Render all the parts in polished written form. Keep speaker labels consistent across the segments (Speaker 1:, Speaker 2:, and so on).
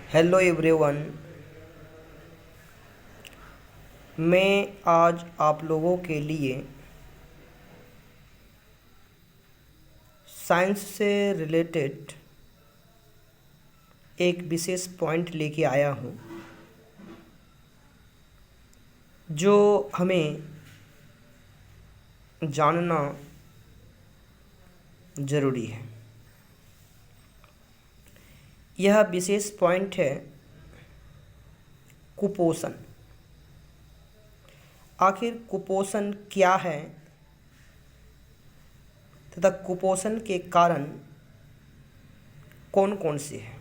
Speaker 1: Hello everyone. मैं आज आप लोगों के लिए साइंस से रिलेटेड एक विशेष पॉइंट लेके आया हूँ जो हमें जानना ज़रूरी है। यह विशेष पॉइंट है कुपोषण। आखिर कुपोषण क्या है तथा कुपोषण के कारण कौन कौन से हैं,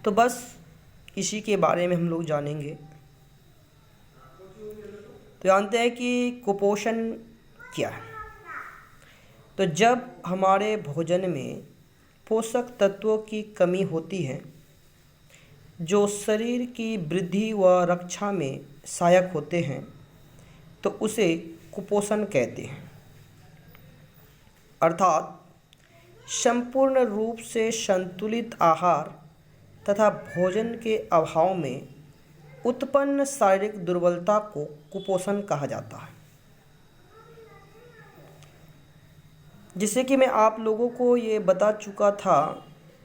Speaker 1: तो बस इसी के बारे में हम लोग जानेंगे। तो जानते हैं कि कुपोषण क्या है। तो जब हमारे भोजन में पोषक तत्वों की कमी होती है जो शरीर की वृद्धि व रक्षा में सहायक होते हैं, तो उसे कुपोषण कहते हैं। अर्थात संपूर्ण रूप से संतुलित आहार तथा भोजन के अभाव में उत्पन्न शारीरिक दुर्बलता को कुपोषण कहा जाता है। जिससे कि मैं आप लोगों को ये बता चुका था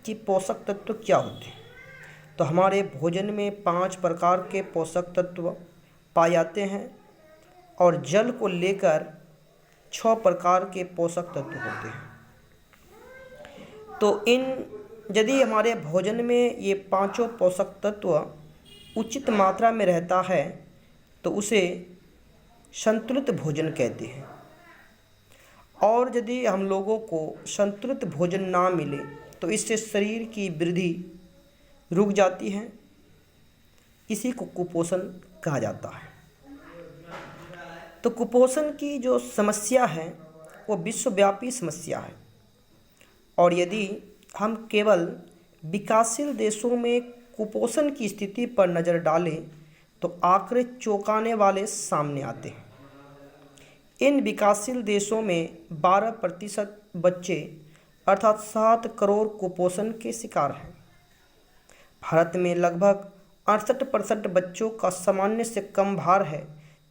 Speaker 1: कि पोषक तत्व क्या होते हैं। तो हमारे भोजन में 5 प्रकार के पोषक तत्व पाए जाते हैं और जल को लेकर 6 प्रकार के पोषक तत्व होते हैं। तो यदि हमारे भोजन में ये 5 पोषक तत्व उचित मात्रा में रहता है तो उसे संतुलित भोजन कहते हैं। और यदि हम लोगों को संतुलित भोजन ना मिले तो इससे शरीर की वृद्धि रुक जाती है। इसी को कुपोषण कहा जाता है। तो कुपोषण की जो समस्या है वो विश्वव्यापी समस्या है। और यदि हम केवल विकासशील देशों में कुपोषण की स्थिति पर नज़र डालें तो आंकड़े चौंकाने वाले सामने आते हैं। इन विकासशील देशों में 12% बच्चे अर्थात 7 करोड़ कुपोषण के शिकार हैं। भारत में लगभग 68% बच्चों का सामान्य से कम भार है,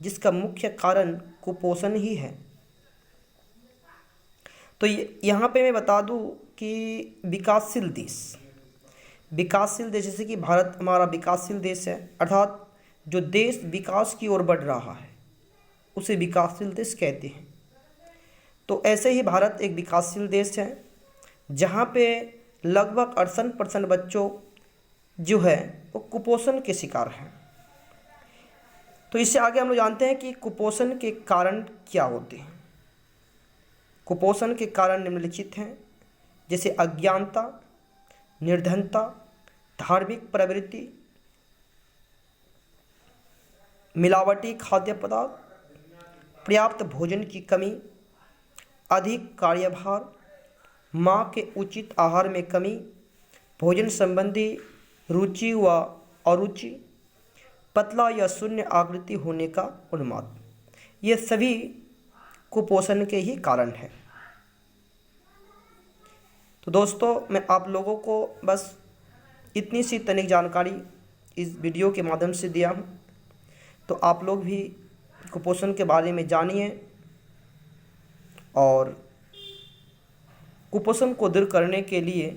Speaker 1: जिसका मुख्य कारण कुपोषण ही है। तो यहाँ पे मैं बता दूँ कि विकासशील देश जैसे कि भारत हमारा विकासशील देश है, अर्थात जो देश विकास की ओर बढ़ रहा है उसे विकासशील देश कहते हैं। तो ऐसे ही भारत एक विकासशील देश है जहाँ पे लगभग 68% बच्चों जो है वो कुपोषण के शिकार हैं। तो इससे आगे हम लोग जानते हैं कि कुपोषण के कारण क्या होते हैं। कुपोषण के कारण निम्नलिखित हैं, जैसे अज्ञानता, निर्धनता, धार्मिक प्रवृत्ति, मिलावटी खाद्य पदार्थ, पर्याप्त भोजन की कमी, अधिक कार्यभार, माँ के उचित आहार में कमी, भोजन संबंधी रुचि व अरुचि, पतला या शून्य आकृति होने का उन्माद, ये सभी कुपोषण के ही कारण हैं। तो दोस्तों, मैं आप लोगों को बस इतनी सी तनिक जानकारी इस वीडियो के माध्यम से दिया हूँ। तो आप लोग भी कुपोषण के बारे में जानिए और कुपोषण को दूर करने के लिए